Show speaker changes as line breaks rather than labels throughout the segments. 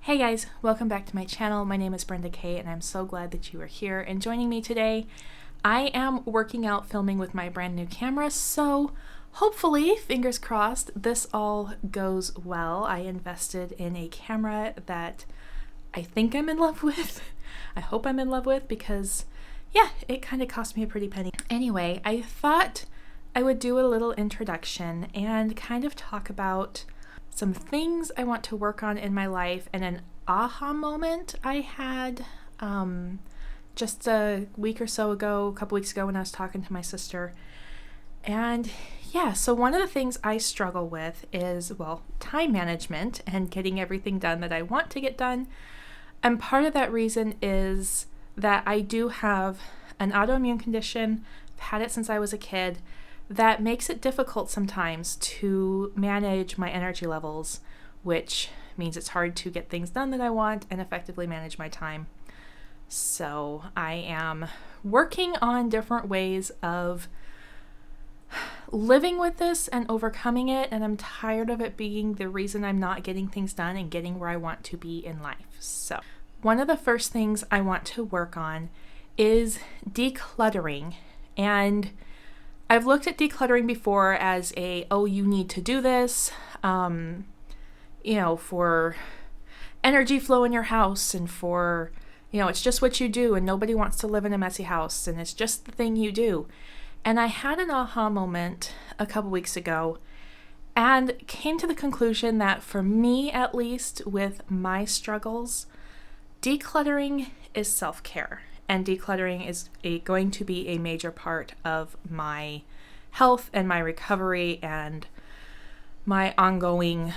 Hey guys, welcome back to my channel. My name is Brenda Kay and I'm so glad that you are here and joining me today. I am working out filming with my brand new camera, so hopefully, fingers crossed, this all goes well. I invested in a camera that I think I'm in love with. I hope I'm in love with because, yeah, it kind of cost me a pretty penny. Anyway, I thought I would do a little introduction and kind of talk about some things I want to work on in my life and an aha moment I had just a week or so ago, a couple weeks ago when I was talking to my sister. And yeah, so one of the things I struggle with is, well, time management and getting everything done that I want to get done. And part of that reason is that I do have an autoimmune condition. I've had it since I was a kid. That makes it difficult sometimes to manage my energy levels, which means it's hard to get things done that I want and effectively manage my time. So I am working on different ways of living with this and overcoming it, and I'm tired of it being the reason I'm not getting things done and getting where I want to be in life. So one of the first things I want to work on is decluttering. And I've looked at decluttering before as you need to do this, for energy flow in your house and for, it's just what you do and nobody wants to live in a messy house and it's just the thing you do. And I had an aha moment a couple weeks ago and came to the conclusion that for me, at least with my struggles, decluttering is self-care. And decluttering is going to be a major part of my health and my recovery and my ongoing,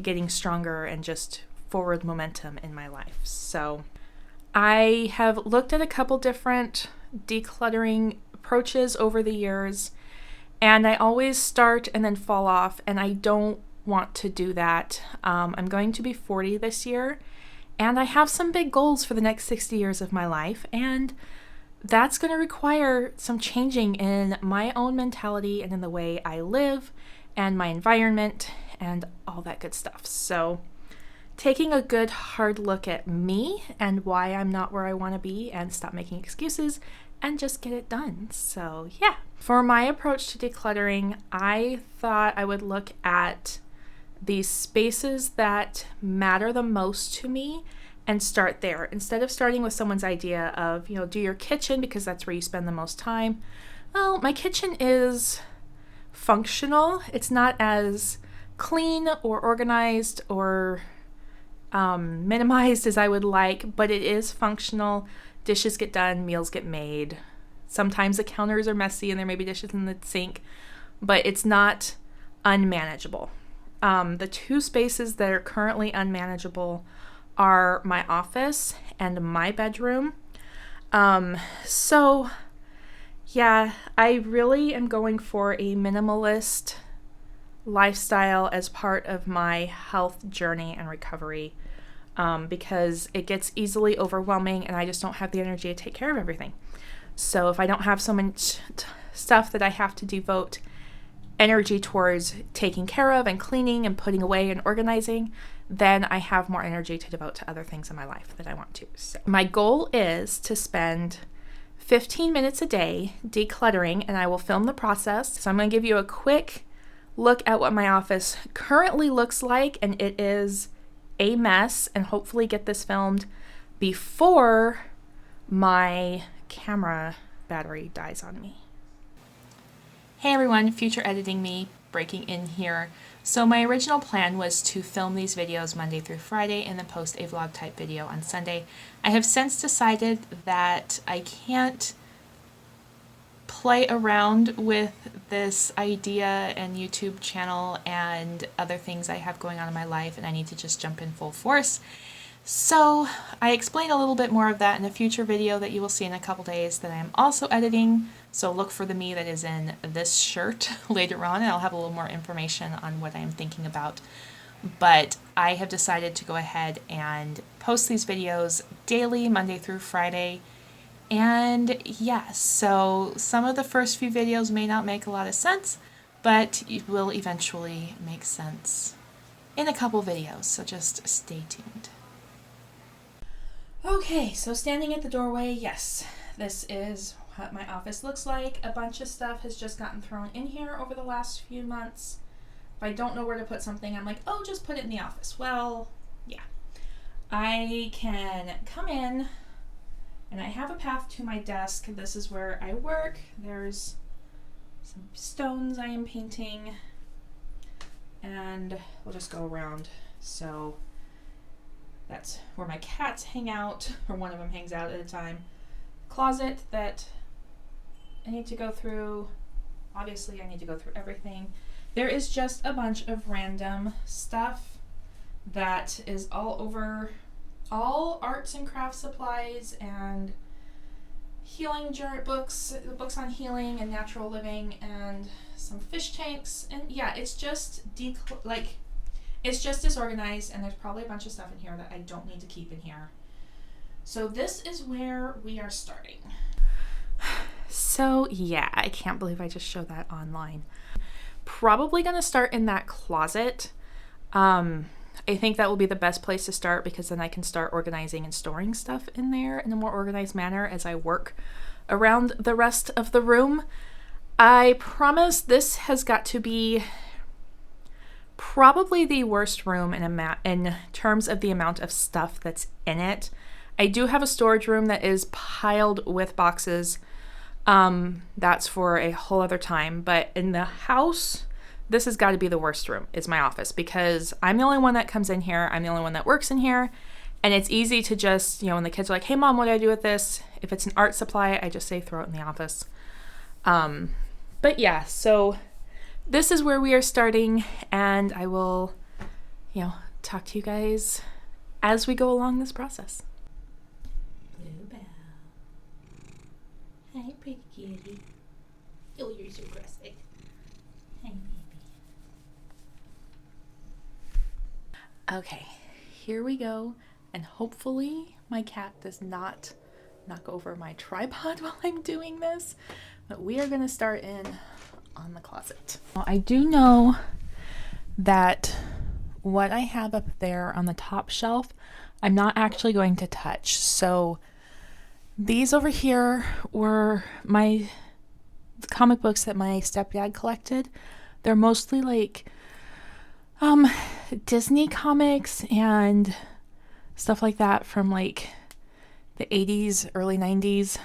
getting stronger and just forward momentum in my life. So I have looked at a couple different decluttering approaches over the years, and I always start and then fall off, and I don't want to do that. I'm going to be 40 this year. And I have some big goals for the next 60 years of my life, and that's going to require some changing in my own mentality and in the way I live and my environment and all that good stuff. So taking a good hard look at me and why I'm not where I want to be and stop making excuses and just get it done. So yeah, for my approach to decluttering, I thought I would look at these spaces that matter the most to me and start there instead of starting with someone's idea of, do your kitchen because that's where you spend the most time. Well, my kitchen is functional. It's not as clean or organized or minimized as I would like, but it is functional. Dishes get done, meals get made. Sometimes the counters are messy and there may be dishes in the sink, but it's not unmanageable. The two spaces that are currently unmanageable are my office and my bedroom. So yeah, I really am going for a minimalist lifestyle as part of my health journey and recovery, because it gets easily overwhelming and I just don't have the energy to take care of everything. So if I don't have so much stuff that I have to devote energy towards taking care of and cleaning and putting away and organizing, then I have more energy to devote to other things in my life that I want to. So my goal is to spend 15 minutes a day decluttering, and I will film the process. So I'm going to give you a quick look at what my office currently looks like, and it is a mess, and hopefully get this filmed before my camera battery dies on me. Hey everyone, future editing me, breaking in here. So my original plan was to film these videos Monday through Friday and then post a vlog type video on Sunday. I have since decided that I can't play around with this idea and YouTube channel and other things I have going on in my life, and I need to just jump in full force. So I explain a little bit more of that in a future video that you will see in a couple days that I am also editing. So look for the me that is in this shirt later on, and I'll have a little more information on what I am thinking about. But I have decided to go ahead and post these videos daily, Monday through Friday. And yes, so some of the first few videos may not make a lot of sense, but it will eventually make sense in a couple videos, so just stay tuned. Okay, so standing at the doorway, yes, this is what my office looks like. A bunch of stuff has just gotten thrown in here over the last few months. If I don't know where to put something, I'm like, oh, just put it in the office. Well, yeah. I can come in and I have a path to my desk. This is where I work. There's some stones I am painting, and we'll just go around. So that's where my cats hang out, or one of them hangs out at a time. Closet that I need to go through. Obviously, I need to go through everything. There is just a bunch of random stuff that is all over, all arts and crafts supplies and healing books on healing and natural living, and some fish tanks. And yeah, it's just it's just disorganized, and there's probably a bunch of stuff in here that I don't need to keep in here. So this is where we are starting. So yeah, I can't believe I just showed that online. Probably gonna start in that closet. I think that will be the best place to start, because then I can start organizing and storing stuff in there in a more organized manner as I work around the rest of the room. I promise this has got to be probably the worst room in terms of the amount of stuff that's in it. I do have a storage room that is piled with boxes. That's for a whole other time. But in the house, this has got to be the worst room, is my office, because I'm the only one that comes in here. I'm the only one that works in here. And it's easy to just, when the kids are like, hey, Mom, what do I do with this? If it's an art supply, I just say throw it in the office. But yeah, so this is where we are starting, and I will, talk to you guys as we go along this process. Bluebell. Hi, pretty kitty. Oh, you're so aggressive. Hi, baby. Okay, here we go, and hopefully my cat does not knock over my tripod while I'm doing this, but we are going to start in on the closet. Well, I do know that what I have up there on the top shelf, I'm not actually going to touch. So these over here were my comic books that my stepdad collected. They're mostly like Disney comics and stuff like that from like the 80s, early 90s.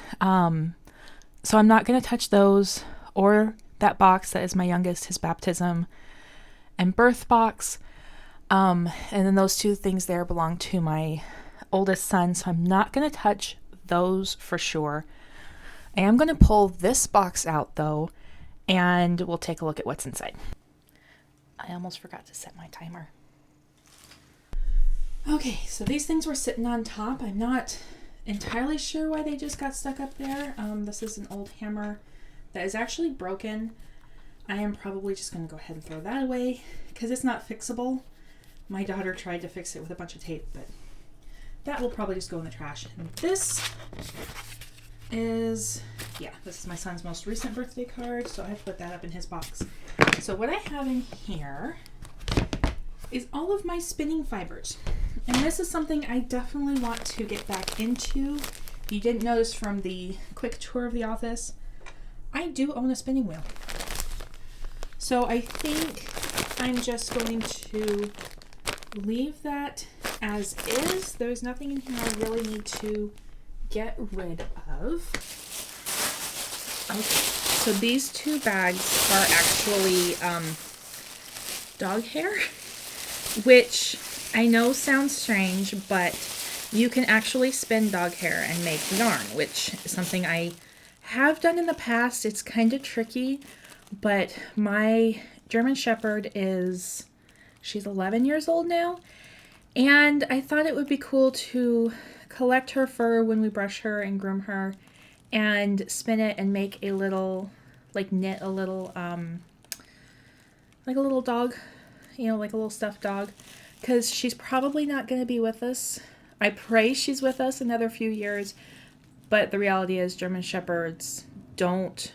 So I'm not going to touch those, or that box that is my youngest, his baptism and birth box. And then those two things there belong to my oldest son, so I'm not going to touch those for sure. I am going to pull this box out though, and we'll take a look at what's inside. I almost forgot to set my timer. Okay, so these things were sitting on top. I'm not entirely sure why they just got stuck up there. This is an old hammer that is actually broken. I am probably just going to go ahead and throw that away because it's not fixable. My daughter tried to fix it with a bunch of tape, but that will probably just go in the trash. And this is my son's most recent birthday card, so I put that up in his box. So what I have in here is all of my spinning fibers. And this is something I definitely want to get back into. If you didn't notice from the quick tour of the office, I do own a spinning wheel. So I think I'm just going to leave that as is. There's nothing in here I really need to get rid of. Okay, so these two bags are actually dog hair, which I know sounds strange, but you can actually spin dog hair and make yarn, which is something I have done in the past. It's kind of tricky, but my German Shepherd she's 11 years old now, and I thought it would be cool to collect her fur when we brush her and groom her, and spin it and make a little, knit a little, like a little dog, like a little stuffed dog, because she's probably not going to be with us. I pray she's with us another few years, but the reality is German Shepherds don't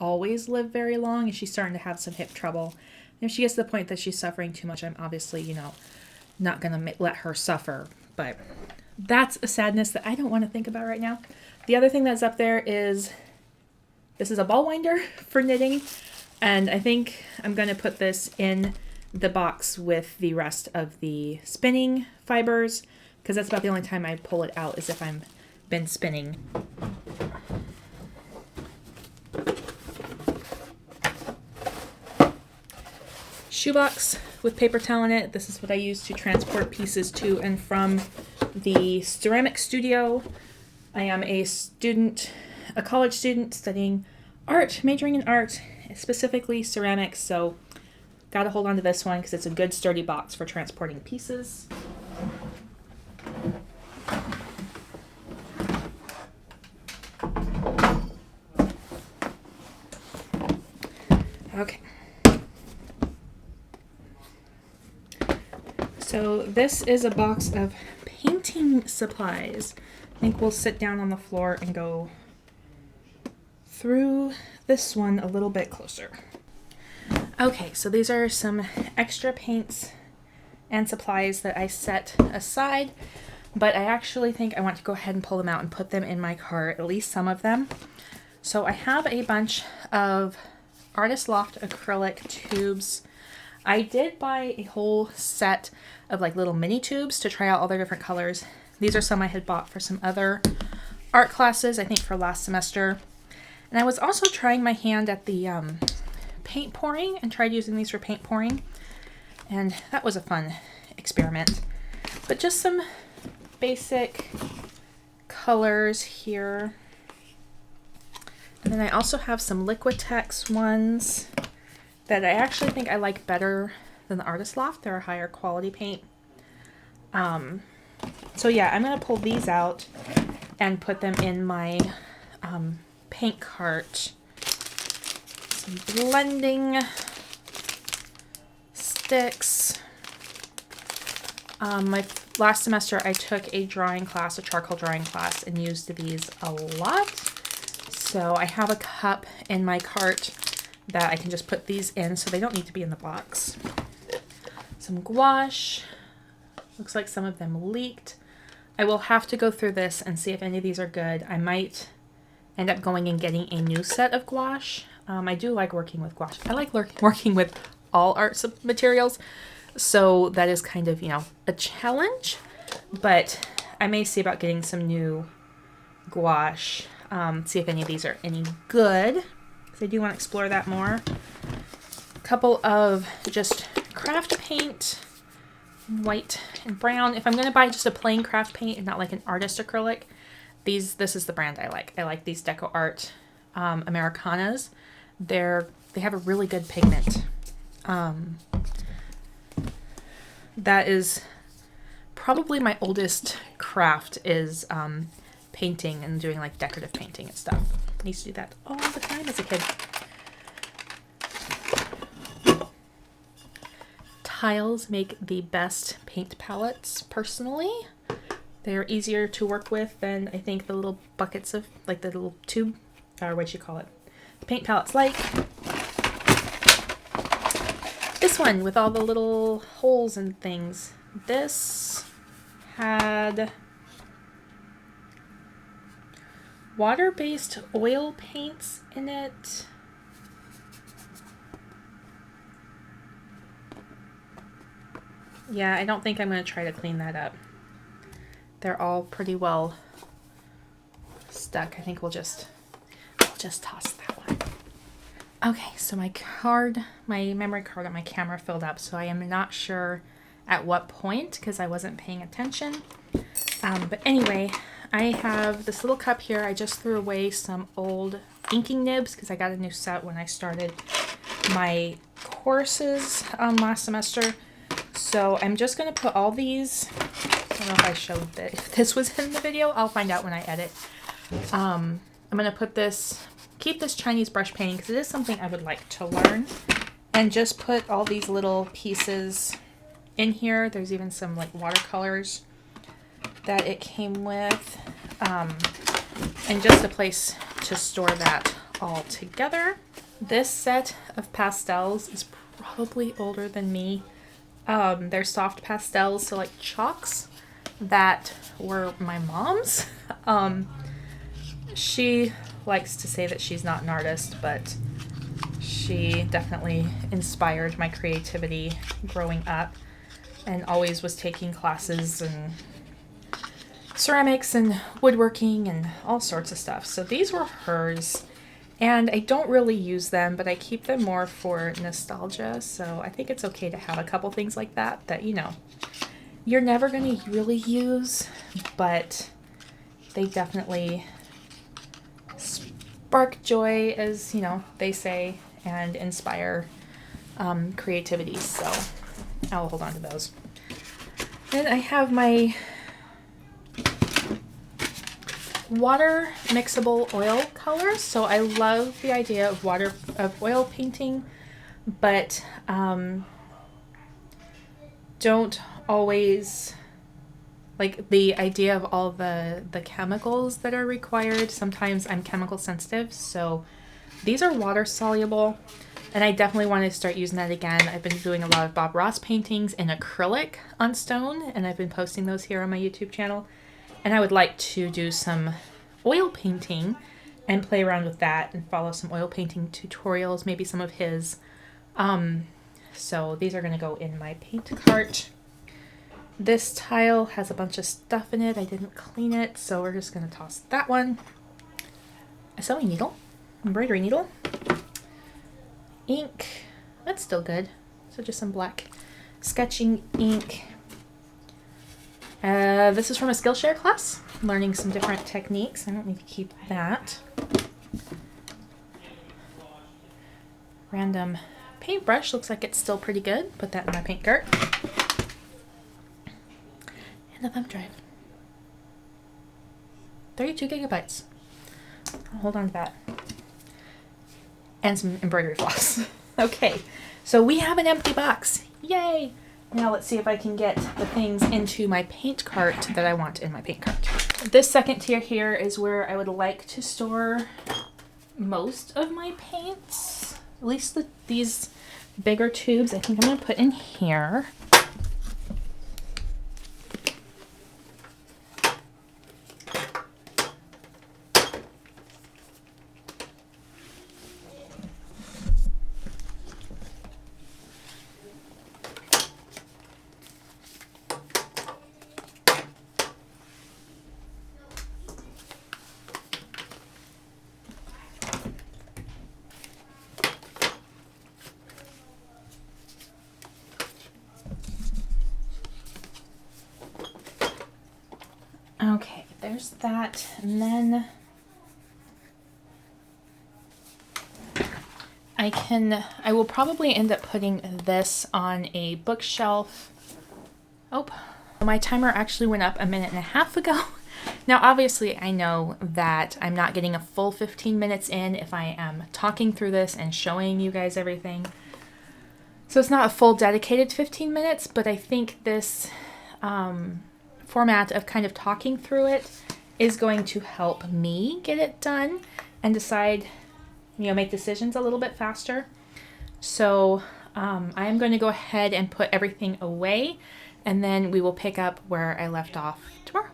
always live very long, and she's starting to have some hip trouble. If she gets to the point that she's suffering too much, I'm obviously, not going to let her suffer. But that's a sadness that I don't want to think about right now. The other thing that's up there is, this is a ball winder for knitting. And I think I'm going to put this in the box with the rest of the spinning fibers, because that's about the only time I pull it out is if I'm been spinning. Shoebox with paper towel in it. This is what I use to transport pieces to and from the ceramic studio. I am a college student studying art, majoring in art, specifically ceramics, so gotta hold on to this one because it's a good sturdy box for transporting pieces. Okay. So this is a box of painting supplies. I think we'll sit down on the floor and go through this one a little bit closer. Okay, so these are some extra paints and supplies that I set aside, but I actually think I want to go ahead and pull them out and put them in my cart, at least some of them. So I have a bunch of Artist Loft acrylic tubes. I did buy a whole set of like little mini tubes to try out all their different colors. These are some I had bought for some other art classes, I think for last semester. And I was also trying my hand at the paint pouring and tried using these for paint pouring. And that was a fun experiment. But just some basic colors here. And then I also have some Liquitex ones that I actually think I like better than the Artist Loft. They're a higher quality paint. So yeah, I'm going to pull these out and put them in my paint cart. Some blending sticks. My last semester I took a drawing class, a charcoal drawing class, and used these a lot. So I have a cup in my cart that I can just put these in so they don't need to be in the box. Some gouache. Looks like some of them leaked. I will have to go through this and see if any of these are good. I might end up going and getting a new set of gouache. I do like working with gouache. I like working with all art materials. So that is kind of, a challenge. But I may see about getting some new gouache. See if any of these are any good. Because I do want to explore that more. A couple of just craft paint. White and brown. If I'm going to buy just a plain craft paint and not like an artist acrylic, this is the brand I like. I like these Deco Art Americanas. They have a really good pigment. That is probably my oldest craft is painting and doing like decorative painting and stuff. I used to do that all the time as a kid. Tiles make the best paint palettes personally. They're easier to work with than I think the little buckets of like the little tube or what you call it. The paint palettes like this one with all the little holes and things. This had water-based oil paints in it. Yeah, I don't think I'm going to try to clean that up. They're all pretty well stuck. I think we'll just toss that one. Okay, so my memory card on my camera filled up, so I am not sure at what point because I wasn't paying attention. But anyway, I have this little cup here. I just threw away some old inking nibs because I got a new set when I started my courses last semester. So I'm just going to put all these, I don't know if I showed that, if this was in the video, I'll find out when I edit. I'm going to keep this Chinese brush painting because it is something I would like to learn. And just put all these little pieces in here. There's even some like watercolors that it came with. And just a place to store that all together. This set of pastels is probably older than me. They're soft pastels, so like chalks that were my mom's. She likes to say that she's not an artist, but she definitely inspired my creativity growing up and always was taking classes in ceramics and woodworking and all sorts of stuff. So these were hers. And I don't really use them, but I keep them more for nostalgia. So I think it's okay to have a couple things like that that, you know, you're never going to really use, but they definitely spark joy, as, you know, they say, and inspire creativity. So I'll hold on to those. Then I have my water mixable oil colors. So I love the idea of oil painting, but don't always like the idea of all the chemicals that are required. Sometimes I'm chemical sensitive, so these are water soluble, and I definitely want to start using that again. I've been doing a lot of Bob Ross paintings in acrylic on stone, and I've been posting those here on my YouTube channel. And I would like to do some oil painting and play around with that and follow some oil painting tutorials, maybe some of his. So these are going to go in my paint cart. This tile has a bunch of stuff in it. I didn't clean it, so we're just going to toss that one. A sewing needle, embroidery needle, ink. That's still good. So just some black sketching ink. This is from a Skillshare class, learning some different techniques. I don't need to keep that. Random paintbrush, looks like it's still pretty good. Put that in my paint cart. And a thumb drive. 32 gigabytes. I'll hold on to that. And some embroidery floss. Okay, so we have an empty box. Yay! Now let's see if I can get the things into my paint cart that I want in my paint cart. This second tier here is where I would like to store most of my paints. At least these bigger tubes I think I'm going to put in here. Okay, there's that, and then I will probably end up putting this on a bookshelf. Oh, my timer actually went up 1.5 minutes ago. Now, obviously, I know that I'm not getting a full 15 minutes in if I am talking through this and showing you guys everything. So it's not a full dedicated 15 minutes, but I think this format of kind of talking through it is going to help me get it done and decide, you know, make decisions a little bit faster. So I am going to go ahead and put everything away, and then we will pick up where I left off tomorrow.